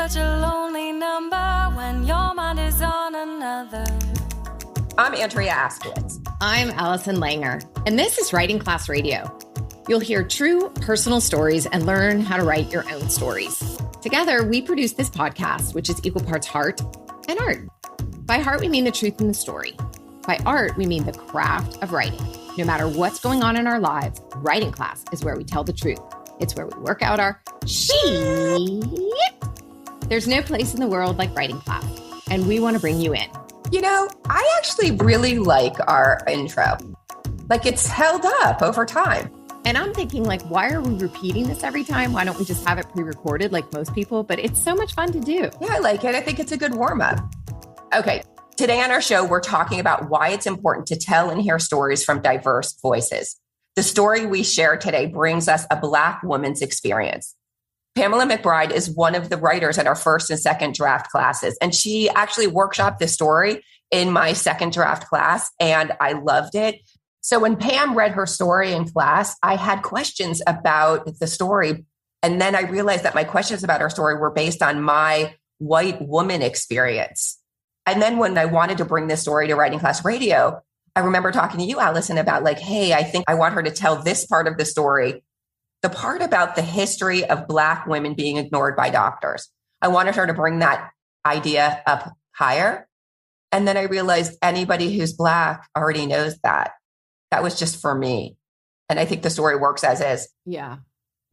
such a lonely number when your mind is on another. I'm Andrea Askowitz. I'm Allison Langer, and this is Writing Class Radio. You'll hear true personal stories and learn how to write your own stories. Together, we produce this podcast, which is equal parts heart and art. By heart, we mean the truth in the story. By art, we mean the craft of writing. No matter what's going on in our lives, writing class is where we tell the truth. It's where we work out our shit. There's no place in the world like writing class, and we want to bring you in. You know, I actually really like our intro. Like, it's held up over time. And I'm thinking, like, why are we repeating this every time? Why don't we just have it pre-recorded like most people? But it's so much fun to do. Yeah, I like it. I think it's a good warm-up. Okay, today on our show, we're talking about why it's important to tell and hear stories from diverse voices. The story we share today brings us a Black woman's experience. Pamela McBride is one of the writers in our first and second draft classes, and she actually workshopped this story in my second draft class, and I loved it. So when Pam read her story in class, I had questions about the story, and then I realized that my questions about her story were based on my white woman experience. And then when I wanted to bring this story to Writing Class Radio, I remember talking to you, Allison, about like, hey, I think I want her to tell this part of the story, the part about the history of Black women being ignored by doctors. I wanted her to bring that idea up higher. And then I realized anybody who's Black already knows that. That was just for me. And I think the story works as is. Yeah.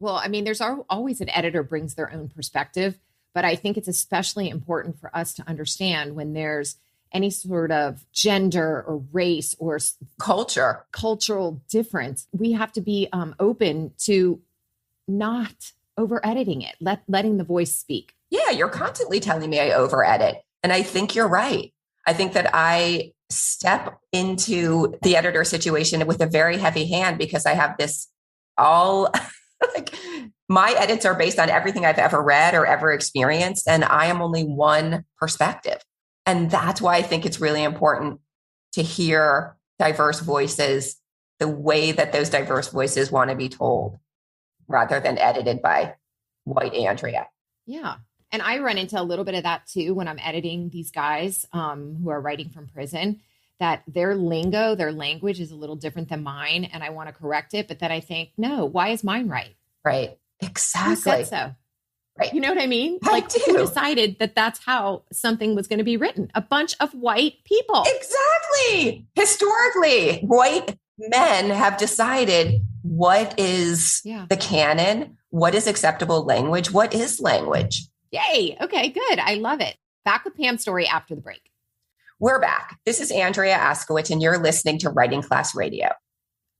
Well, I mean, there's always an editor brings their own perspective, but I think it's especially important for us to understand when there's any sort of gender or race or cultural difference. We have to be open to not over editing it, letting the voice speak. Yeah, you're constantly telling me I over edit. And I think you're right. I think that I step into the editor situation with a very heavy hand because I have this all like my edits are based on everything I've ever read or ever experienced. And I am only one perspective. And that's why I think it's really important to hear diverse voices the way that those diverse voices want to be told rather than edited by white Andrea. Yeah. And I run into a little bit of that too when I'm editing these guys who are writing from prison, that their lingo, their language is a little different than mine. And I want to correct it. But then I think, no, why is mine right? Right. Exactly. Who said so? Right. You know what I mean? I like do. Who decided that that's how something was going to be written? A bunch of white people. Exactly. Historically, white men have decided what is the canon, what is acceptable language, what is language. Yay. Okay, good. I love it. Back with Pam's story after the break. We're back. This is Andrea Askowitz, and you're listening to Writing Class Radio.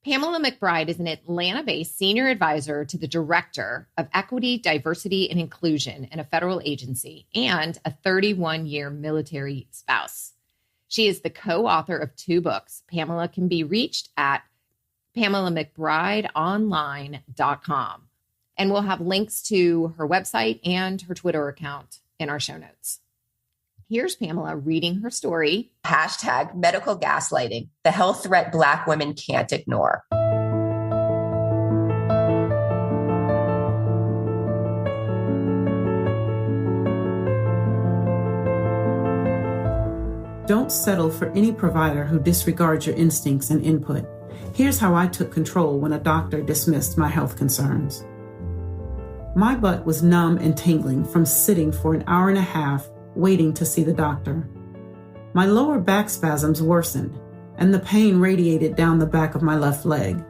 Pamela McBride is an Atlanta-based senior advisor to the director of equity, diversity, and inclusion in a federal agency and a 31-year military spouse. She is the co-author of 2 books. Pamela can be reached at PamelaMcBrideOnline.com. And we'll have links to her website and her Twitter account in our show notes. Here's Pamela reading her story. Hashtag medical gaslighting, the health threat Black women can't ignore. Don't settle for any provider who disregards your instincts and input. Here's how I took control when a doctor dismissed my health concerns. My butt was numb and tingling from sitting for an hour and a half waiting to see the doctor. My lower back spasms worsened, and the pain radiated down the back of my left leg.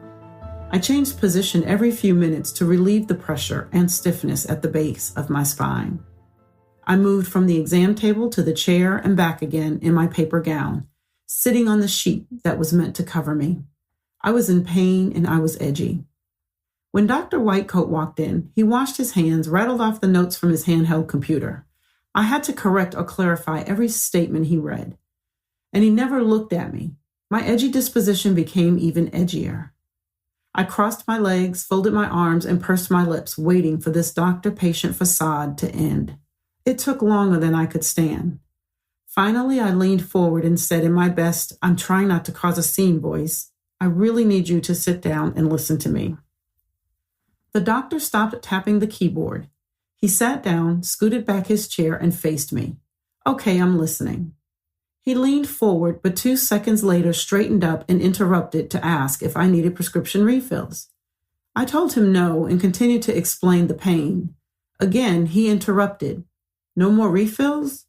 I changed position every few minutes to relieve the pressure and stiffness at the base of my spine. I moved from the exam table to the chair and back again in my paper gown, sitting on the sheet that was meant to cover me. I was in pain and I was edgy. When Dr. Whitecoat walked in, he washed his hands, rattled off the notes from his handheld computer. I had to correct or clarify every statement he read. And he never looked at me. My edgy disposition became even edgier. I crossed my legs, folded my arms, and pursed my lips, waiting for this doctor-patient facade to end. It took longer than I could stand. Finally, I leaned forward and said in my best, I'm trying not to cause a scene voice, I really need you to sit down and listen to me. The doctor stopped tapping the keyboard. He sat down, scooted back his chair, and faced me. Okay, I'm listening. He leaned forward, but 2 seconds later straightened up and interrupted to ask if I needed prescription refills. I told him no and continued to explain the pain. Again, he interrupted. No more refills?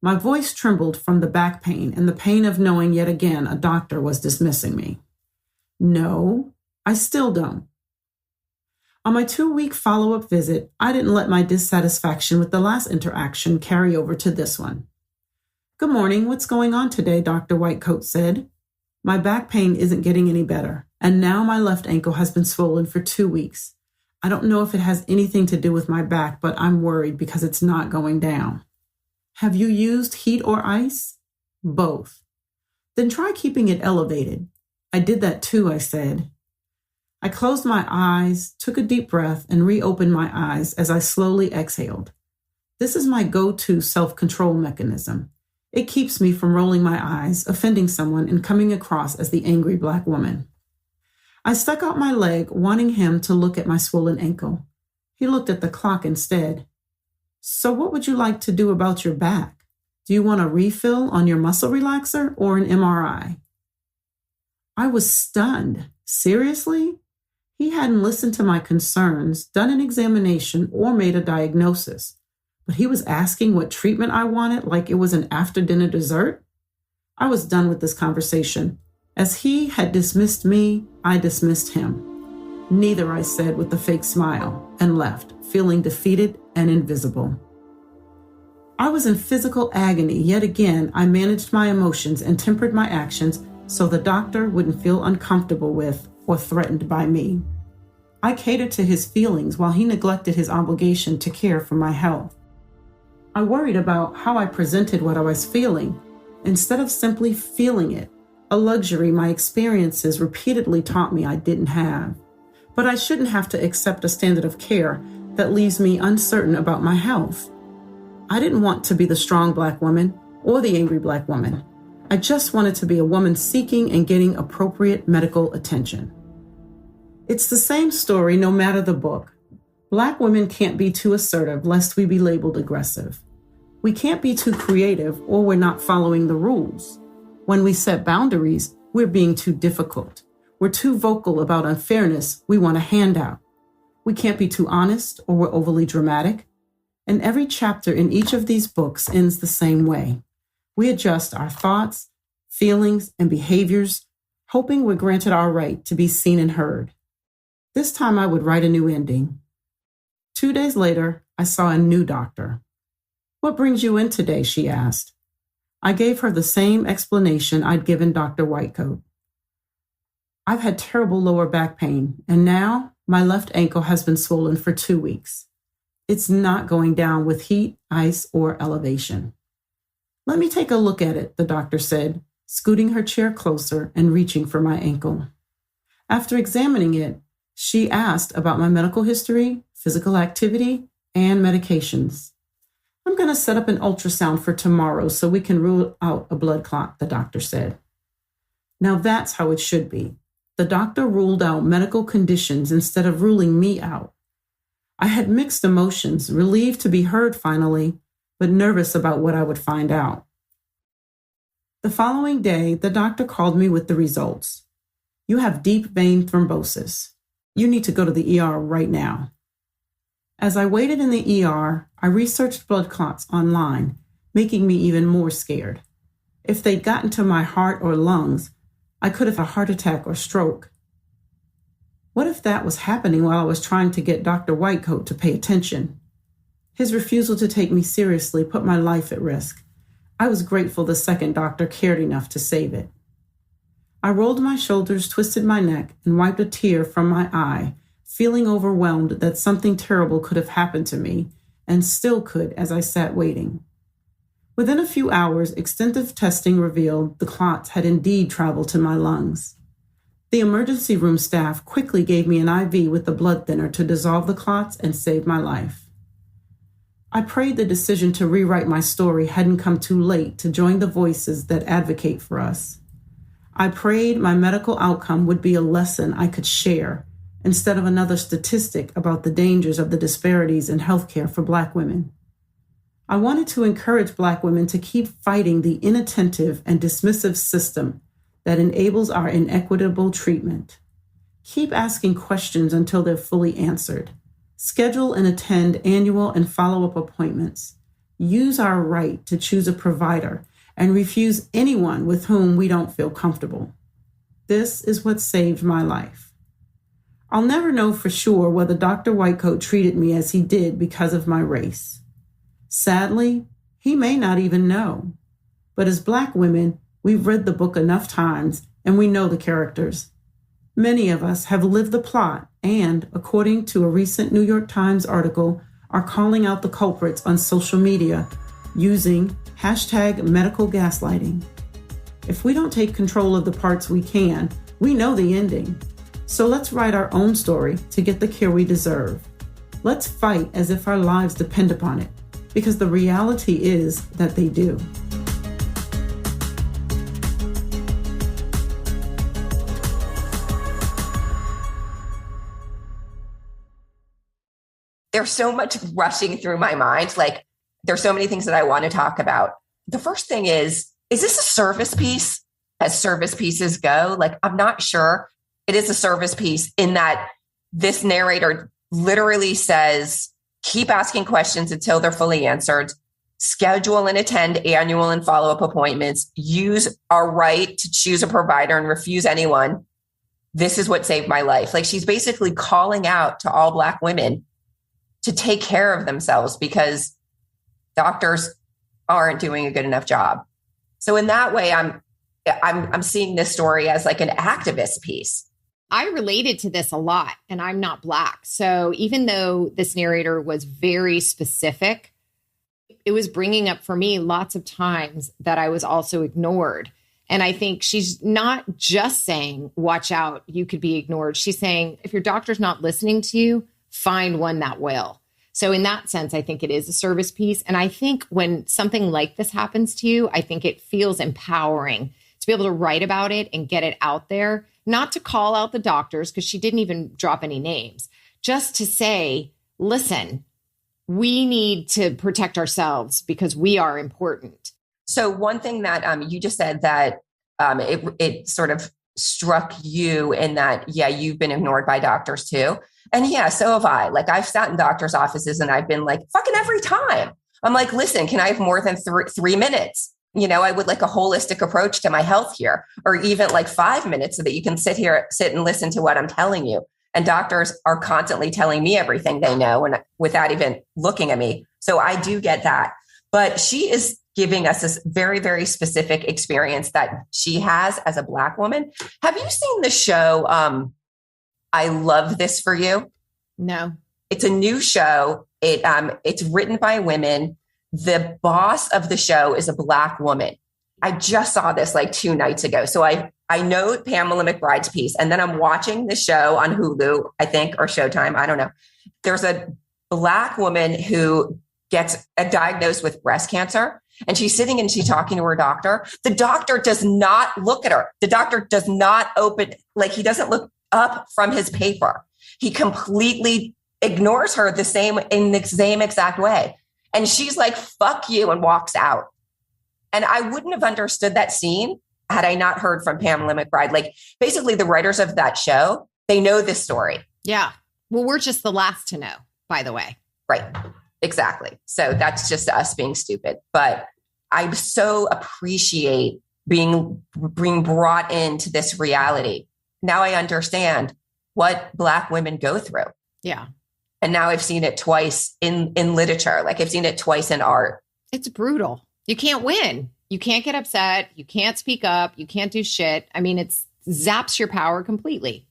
My voice trembled from the back pain and the pain of knowing yet again a doctor was dismissing me. No, I still don't. On my 2-week follow-up visit, I didn't let my dissatisfaction with the last interaction carry over to this one. Good morning, what's going on today? Dr. Whitecoat said. My back pain isn't getting any better, and now my left ankle has been swollen for 2 weeks. I don't know if it has anything to do with my back, but I'm worried because it's not going down. Have you used heat or ice? Both. Then try keeping it elevated. I did that too, I said. I closed my eyes, took a deep breath, and reopened my eyes as I slowly exhaled. This is my go-to self-control mechanism. It keeps me from rolling my eyes, offending someone, and coming across as the angry Black woman. I stuck out my leg, wanting him to look at my swollen ankle. He looked at the clock instead. So what would you like to do about your back? Do you want a refill on your muscle relaxer or an MRI? I was stunned. Seriously? He hadn't listened to my concerns, done an examination, or made a diagnosis. But he was asking what treatment I wanted like it was an after-dinner dessert? I was done with this conversation. As he had dismissed me, I dismissed him. Neither, I said with a fake smile, and left, feeling defeated and invisible. I was in physical agony. Yet again, I managed my emotions and tempered my actions so the doctor wouldn't feel uncomfortable with or threatened by me. I catered to his feelings while he neglected his obligation to care for my health. I worried about how I presented what I was feeling instead of simply feeling it, a luxury my experiences repeatedly taught me I didn't have. But I shouldn't have to accept a standard of care that leaves me uncertain about my health. I didn't want to be the strong Black woman or the angry Black woman. I just wanted to be a woman seeking and getting appropriate medical attention. It's the same story no matter the book. Black women can't be too assertive lest we be labeled aggressive. We can't be too creative or we're not following the rules. When we set boundaries, we're being too difficult. We're too vocal about unfairness, we want a handout. We can't be too honest or we're overly dramatic. And every chapter in each of these books ends the same way. We adjust our thoughts, feelings, and behaviors, hoping we're granted our right to be seen and heard. This time I would write a new ending. 2 days later, I saw a new doctor. What brings you in today? She asked. I gave her the same explanation I'd given Dr. Whitecoat. I've had terrible lower back pain, and now my left ankle has been swollen for 2 weeks. It's not going down with heat, ice, or elevation. Let me take a look at it, the doctor said, scooting her chair closer and reaching for my ankle. After examining it, she asked about my medical history, physical activity, and medications. I'm going to set up an ultrasound for tomorrow so we can rule out a blood clot, the doctor said. Now that's how it should be. The doctor ruled out medical conditions instead of ruling me out. I had mixed emotions, relieved to be heard finally, but nervous about what I would find out. The following day, the doctor called me with the results. You have deep vein thrombosis. You need to go to the ER right now. As I waited in the ER, I researched blood clots online, making me even more scared. If they'd gotten to my heart or lungs, I could have had a heart attack or stroke. What if that was happening while I was trying to get Dr. Whitecoat to pay attention? His refusal to take me seriously put my life at risk. I was grateful the second doctor cared enough to save it. I rolled my shoulders, twisted my neck, and wiped a tear from my eye, feeling overwhelmed that something terrible could have happened to me, and still could as I sat waiting. Within a few hours, extensive testing revealed the clots had indeed traveled to my lungs. The emergency room staff quickly gave me an IV with a blood thinner to dissolve the clots and save my life. I prayed the decision to rewrite my story hadn't come too late to join the voices that advocate for us. I prayed my medical outcome would be a lesson I could share instead of another statistic about the dangers of the disparities in healthcare for Black women. I wanted to encourage Black women to keep fighting the inattentive and dismissive system that enables our inequitable treatment. Keep asking questions until they're fully answered. Schedule and attend annual and follow-up appointments. Use our right to choose a provider and refuse anyone with whom we don't feel comfortable. This is what saved my life. I'll never know for sure whether Dr. Whitecoat treated me as he did because of my race. Sadly, he may not even know. But as Black women, we've read the book enough times and we know the characters. Many of us have lived the plot and, according to a recent New York Times article, are calling out the culprits on social media using #medical gaslighting. If we don't take control of the parts we can, we know the ending. So let's write our own story to get the care we deserve. Let's fight as if our lives depend upon it, because the reality is that they do. There's so much rushing through my mind. Like, there's so many things that I want to talk about. The first thing is this a service piece as service pieces go? Like, I'm not sure. It is a service piece in that this narrator literally says, keep asking questions until they're fully answered, schedule and attend annual and follow-up appointments, use our right to choose a provider and refuse anyone. This is what saved my life. Like, she's basically calling out to all Black women to take care of themselves because doctors aren't doing a good enough job. So in that way, I'm seeing this story as like an activist piece. I related to this a lot, and I'm not Black. So even though this narrator was very specific, it was bringing up for me lots of times that I was also ignored. And I think she's not just saying, watch out, you could be ignored. She's saying, if your doctor's not listening to you, find one that will. So in that sense, I think it is a service piece. And I think when something like this happens to you, I think it feels empowering to be able to write about it and get it out there, not to call out the doctors, because she didn't even drop any names, just to say, listen, we need to protect ourselves because we are important. So one thing that you just said that it sort of struck you in that, yeah, you've been ignored by doctors too. And yeah, so have I. Like, I've sat in doctors' offices and I've been like, fucking every time. I'm like, listen, can I have more than 3 minutes? You know, I would like a holistic approach to my health here, or even like 5 minutes so that you can sit and listen to what I'm telling you. And doctors are constantly telling me everything they know and without even looking at me. So I do get that. But she is giving us this very, very specific experience that she has as a Black woman. Have you seen the show, I Love This For You? No. It's a new show. It's written by women. The boss of the show is a Black woman. I just saw this like 2 nights ago. So I know Pamela McBride's piece, and then I'm watching the show on Hulu, I think, or Showtime. I don't know. There's a Black woman who gets diagnosed with breast cancer, and she's sitting and she's talking to her doctor. The doctor does not look at her. The doctor does not he doesn't look up from his paper. He completely ignores her in the same exact way. And she's like, fuck you, and walks out. And I wouldn't have understood that scene had I not heard from Pamela McBride. Like, basically the writers of that show, they know this story. Yeah. Well, we're just the last to know, by the way. Right. Exactly. So that's just us being stupid. But I so appreciate being brought into this reality. Now I understand what Black women go through. Yeah. And now I've seen it twice in literature. Like, I've seen it twice in art. It's brutal. You can't win. You can't get upset. You can't speak up. You can't do shit. I mean, it zaps your power completely.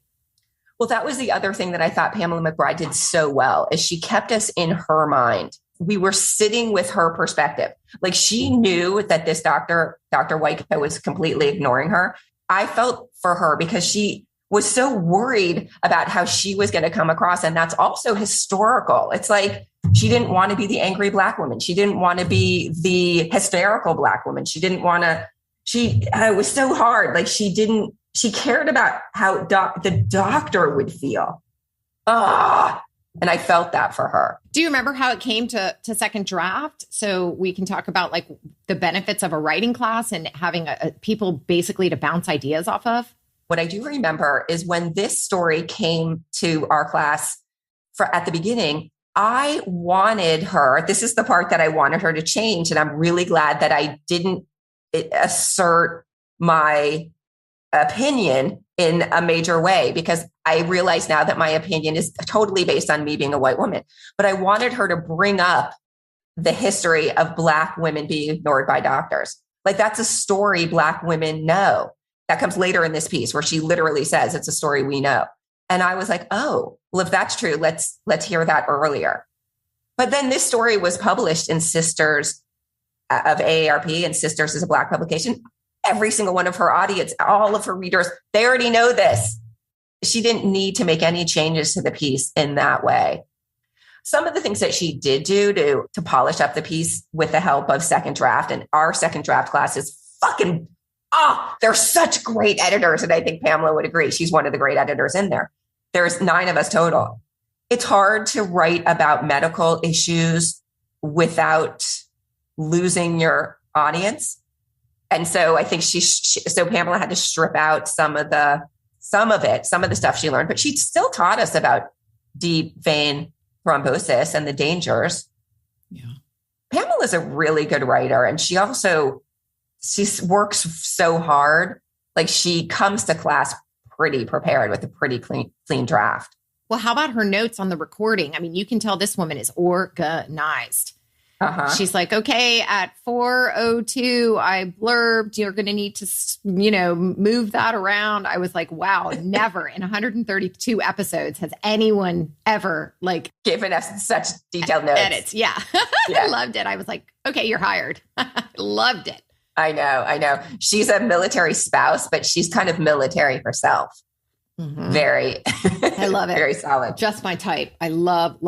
Well, that was the other thing that I thought Pamela McBride did so well, is she kept us in her mind. We were sitting with her perspective. Like, she knew that this Dr. Whitecoat was completely ignoring her. I felt for her because she was so worried about how she was going to come across. And that's also historical. It's like, she didn't want to be the angry Black woman. She didn't want to be the hysterical Black woman. She didn't want to, it was so hard. Like, she cared about how the doctor would feel. And I felt that for her. Do you remember how it came to second draft? So we can talk about like the benefits of a writing class and having people basically to bounce ideas off of. What I do remember is when this story came to our class at the beginning, I wanted her, this is the part that I wanted her to change. And I'm really glad that I didn't assert my opinion in a major way, because I realize now that my opinion is totally based on me being a white woman. But I wanted her to bring up the history of Black women being ignored by doctors. Like, that's a story Black women know. That comes later in this piece where she literally says it's a story we know. And I was like, oh, well, if that's true, let's hear that earlier. But then this story was published in Sisters of AARP, and Sisters is a Black publication. Every single one of her audience, all of her readers, they already know this. She didn't need to make any changes to the piece in that way. Some of the things that she did do to polish up the piece with the help of second draft, and our second draft class is fucking, they're such great editors. And I think Pamela would agree. She's one of the great editors in there. There's 9 of us total. It's hard to write about medical issues without losing your audience. And so I think so Pamela had to strip out some of the stuff she learned, but she still taught us about deep vein thrombosis and the dangers. Yeah. Pamela's a really good writer. And she works so hard. Like, she comes to class pretty prepared with a pretty clean draft. Well, how about her notes on the recording? I mean, you can tell this woman is organized. Uh-huh. She's like, okay, at 4:02, I blurbed, you're going to need to, move that around. I was like, wow, never in 132 episodes has anyone ever given us such detailed notes. Edits. Yeah. I loved it. I was like, okay, you're hired. Loved it. I know. She's a military spouse, but she's kind of military herself. Mm-hmm. Very, I love it. Very solid. Just my type. I love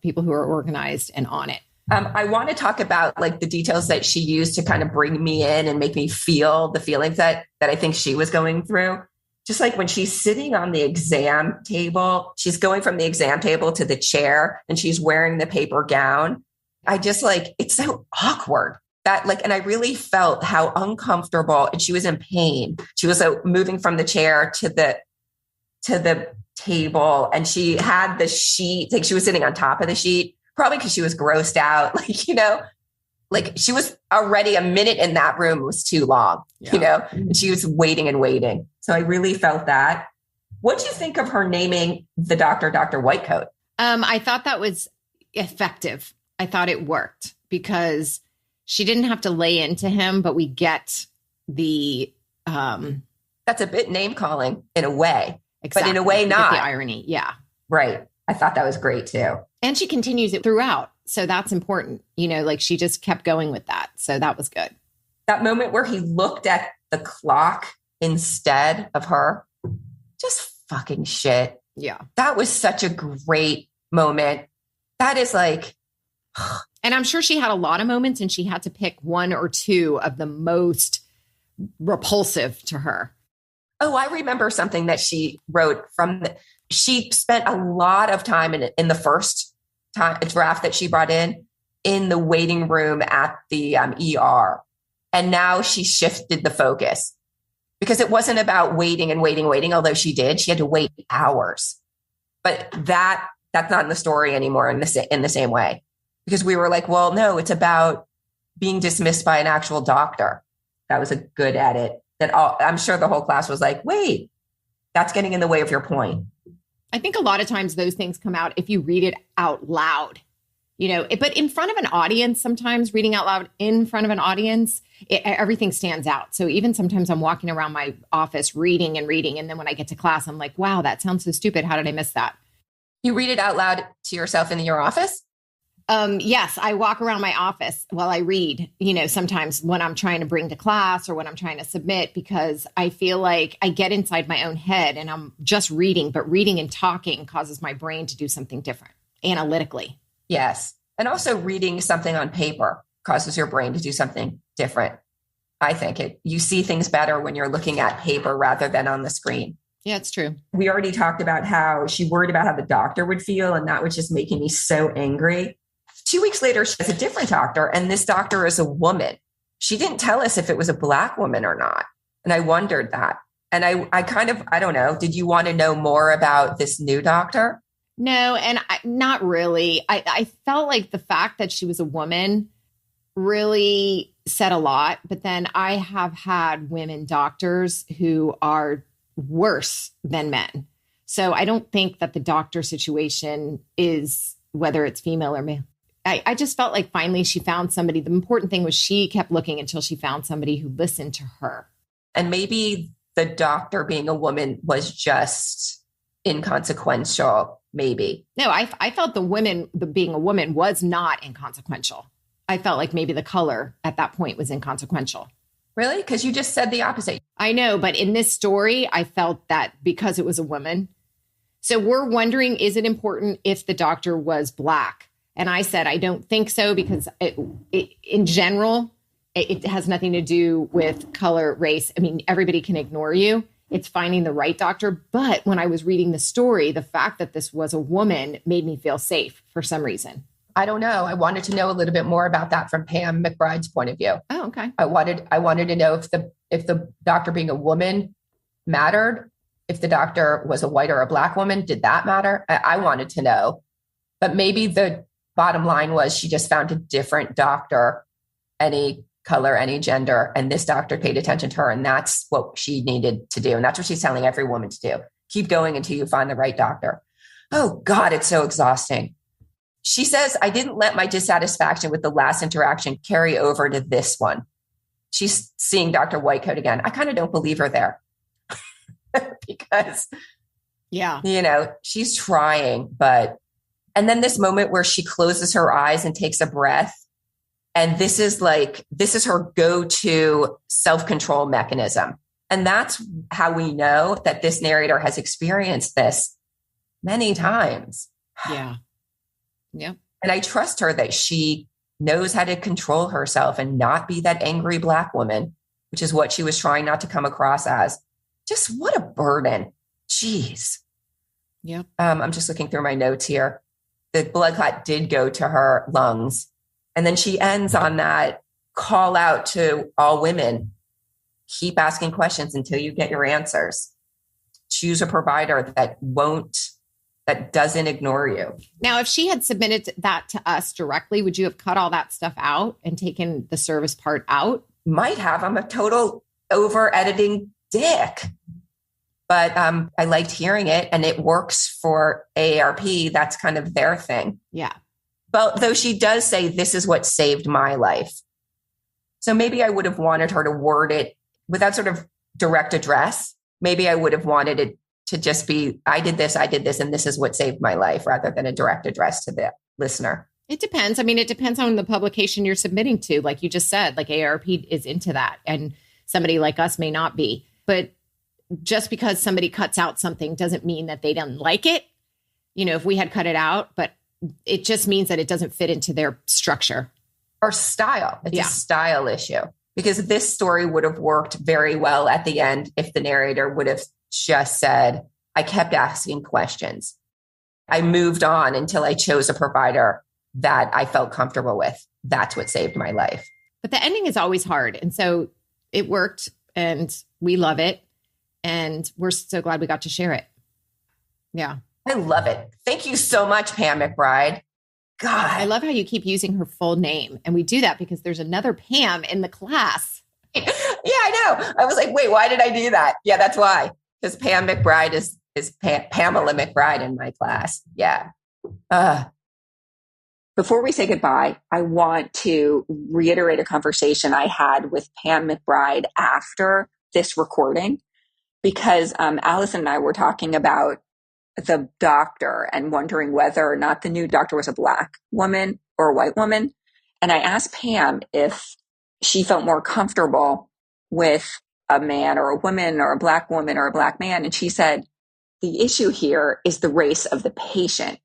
people who are organized and on it. I want to talk about the details that she used to kind of bring me in and make me feel the feelings that I think she was going through. Just like when she's sitting on the exam table, she's going from the exam table to the chair and she's wearing the paper gown. I just it's so awkward and I really felt how uncomfortable, and she was in pain. She was moving from the chair to the table, and she had the sheet, she was sitting on top of the sheet. Probably because she was grossed out, she was already a minute in that room was too long, and she was waiting and waiting. So I really felt that. What do you think of her naming the doctor, Dr. Whitecoat? I thought that was effective. I thought it worked because she didn't have to lay into him, but we get the... That's a bit name calling in a way, exactly. But in a way not. The irony, yeah. Right. I thought that was great too. And she continues it throughout. So that's important. She just kept going with that. So that was good. That moment where he looked at the clock instead of her, just fucking shit. Yeah. That was such a great moment. That is and I'm sure she had a lot of moments and she had to pick 1 or 2 of the most repulsive to her. Oh, I remember something that she wrote she spent a lot of time in the first draft that she brought in the waiting room at the ER. And now she shifted the focus because it wasn't about waiting, although she had to wait hours. But that's not in the story anymore in the same way, because we were like, well, no, it's about being dismissed by an actual doctor. That was a good edit. I'm sure the whole class was like, wait, that's getting in the way of your point. I think a lot of times those things come out if you read it out loud, but in front of an audience, sometimes reading out loud in front of an audience, everything stands out. So even sometimes I'm walking around my office reading. And then when I get to class, I'm like, wow, that sounds so stupid. How did I miss that? You read it out loud to yourself in your office? Yes, I walk around my office while I read, sometimes when I'm trying to bring to class or when I'm trying to submit, because I feel like I get inside my own head and I'm just reading, but reading and talking causes my brain to do something different analytically. Yes. And also reading something on paper causes your brain to do something different. I think you see things better when you're looking at paper rather than on the screen. Yeah, it's true. We already talked about how she worried about how the doctor would feel, and that was just making me so angry. 2 weeks later, she has a different doctor, and this doctor is a woman. She didn't tell us if it was a Black woman or not. And I wondered that. And I don't know, did you want to know more about this new doctor? No, and not really. I felt like the fact that she was a woman really said a lot. But then I have had women doctors who are worse than men. So I don't think that the doctor situation is whether it's female or male. I just felt like finally she found somebody. The important thing was she kept looking until she found somebody who listened to her. And maybe the doctor being a woman was just inconsequential, maybe. No, I felt the being a woman was not inconsequential. I felt like maybe the color at that point was inconsequential. Really? Because you just said the opposite. I know, but in this story, I felt that because it was a woman. So we're wondering, is it important if the doctor was Black? And I said, I don't think so, because in general, it has nothing to do with color, race. I mean, everybody can ignore you. It's finding the right doctor. But when I was reading the story, the fact that this was a woman made me feel safe for some reason. I don't know. I wanted to know a little bit more about that from Pam McBride's point of view. Oh, okay. I wanted to know if the doctor being a woman mattered. If the doctor was a white or a Black woman, did that matter? I wanted to know. But maybe the bottom line was she just found a different doctor, any color, any gender, and this doctor paid attention to her, and that's what she needed to do. And that's what she's telling every woman to do. Keep going until you find the right doctor. Oh God, it's so exhausting. She says, I didn't let my dissatisfaction with the last interaction carry over to this one. She's seeing Dr. Whitecoat again. I kind of don't believe her there because, she's trying, but, and then this moment where she closes her eyes and takes a breath. And this is her go-to self-control mechanism. And that's how we know that this narrator has experienced this many times. Yeah. Yeah. And I trust her that she knows how to control herself and not be that angry Black woman, which is what she was trying not to come across as. Just what a burden. Jeez. Yeah. I'm just looking through my notes here. The blood clot did go to her lungs. And then she ends on that call out to all women. Keep asking questions until you get your answers. Choose a provider that doesn't ignore you. Now, if she had submitted that to us directly, would you have cut all that stuff out and taken the service part out? Might have. I'm a total over editing dick. But I liked hearing it, and it works for AARP. That's kind of their thing. Yeah. But though she does say, this is what saved my life. So maybe I would have wanted her to word it with that sort of direct address. Maybe I would have wanted it to just be, I did this, and this is what saved my life, rather than a direct address to the listener. It depends. I mean, it depends on the publication you're submitting to. Like you just said, like AARP is into that, and somebody like us may not be. But just because somebody cuts out something doesn't mean that they didn't like it. If we had cut it out, but it just means that it doesn't fit into their structure or style. It's a style issue, because this story would have worked very well at the end if the narrator would have just said, I kept asking questions. I moved on until I chose a provider that I felt comfortable with. That's what saved my life. But the ending is always hard. And so it worked, and we love it. And we're so glad we got to share it. Yeah. I love it. Thank you so much, Pam McBride. God. I love how you keep using her full name. And we do that because there's another Pam in the class. Yeah, I know. I was like, wait, why did I do that? Yeah, that's why. Because Pam McBride is Pamela McBride in my class. Yeah. Before we say goodbye, I want to reiterate a conversation I had with Pam McBride after this recording, because Allison and I were talking about the doctor and wondering whether or not the new doctor was a Black woman or a white woman. And I asked Pam if she felt more comfortable with a man or a woman or a Black woman or a Black man. And she said, the issue here is the race of the patient.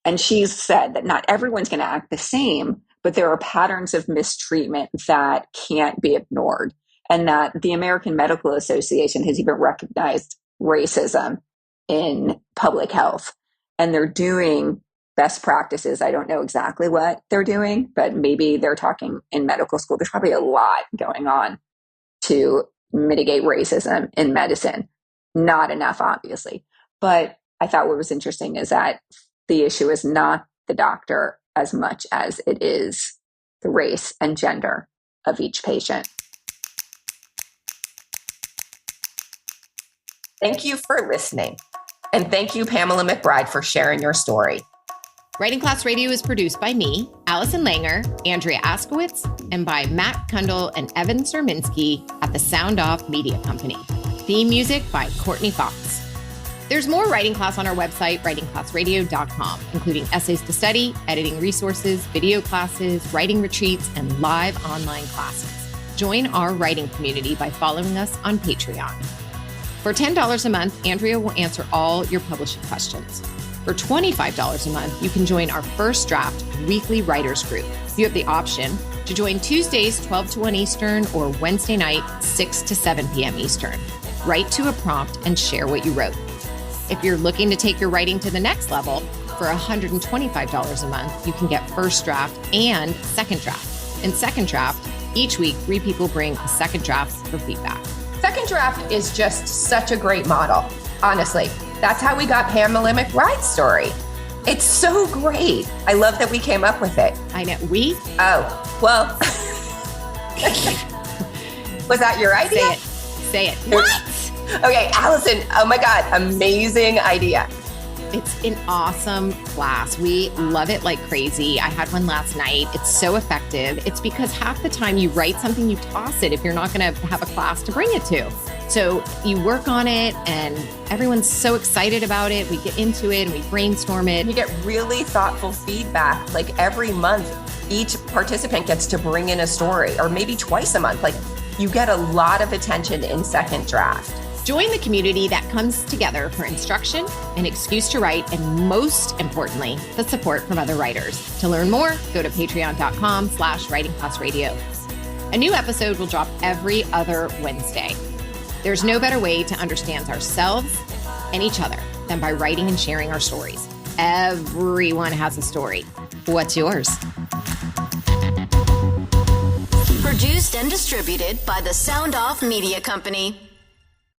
And she's said that not everyone's going to act the same, but there are patterns of mistreatment that can't be ignored. And that the American Medical Association has even recognized racism in public health. And they're doing best practices. I don't know exactly what they're doing, but maybe they're talking in medical school. There's probably a lot going on to mitigate racism in medicine. Not enough, obviously. But I thought what was interesting is that the issue is not the doctor as much as it is the race and gender of each patient. Thank you for listening. And thank you, Pamela McBride, for sharing your story. Writing Class Radio is produced by me, Allison Langer, Andrea Askowitz, and by Matt Kundle and Evan Serminski at the Sound Off Media Company. Theme music by Courtney Fox. There's more Writing Class on our website, writingclassradio.com, including essays to study, editing resources, video classes, writing retreats, and live online classes. Join our writing community by following us on Patreon. For $10 a month, Andrea will answer all your publishing questions. For $25 a month, you can join our First Draft weekly writers group. You have the option to join Tuesdays 12 to 1 Eastern or Wednesday night 6 to 7 p.m. Eastern. Write to a prompt and share what you wrote. If you're looking to take your writing to the next level, for $125 a month, you can get First Draft and Second Draft. In Second Draft, each week, 3 people bring a second draft for feedback. Second Draft is just such a great model. Honestly, that's how we got Pamela McBride's story. It's so great. I love that we came up with it. I know. We? Oh, well. Was that your idea? Say it. What? Okay, Allison. Oh my God. Amazing idea. It's an awesome class. We love it like crazy. I had one last night. It's so effective. It's because half the time you write something, you toss it if you're not going to have a class to bring it to. So you work on it and everyone's so excited about it. We get into it and we brainstorm it. You get really thoughtful feedback. Like every month, each participant gets to bring in a story, or maybe twice a month. Like you get a lot of attention in Second Draft. Join the community that comes together for instruction, an excuse to write, and most importantly, the support from other writers. To learn more, go to patreon.com/writingclassradio. A new episode will drop every other Wednesday. There's no better way to understand ourselves and each other than by writing and sharing our stories. Everyone has a story. What's yours? Produced and distributed by the Sound Off Media Company.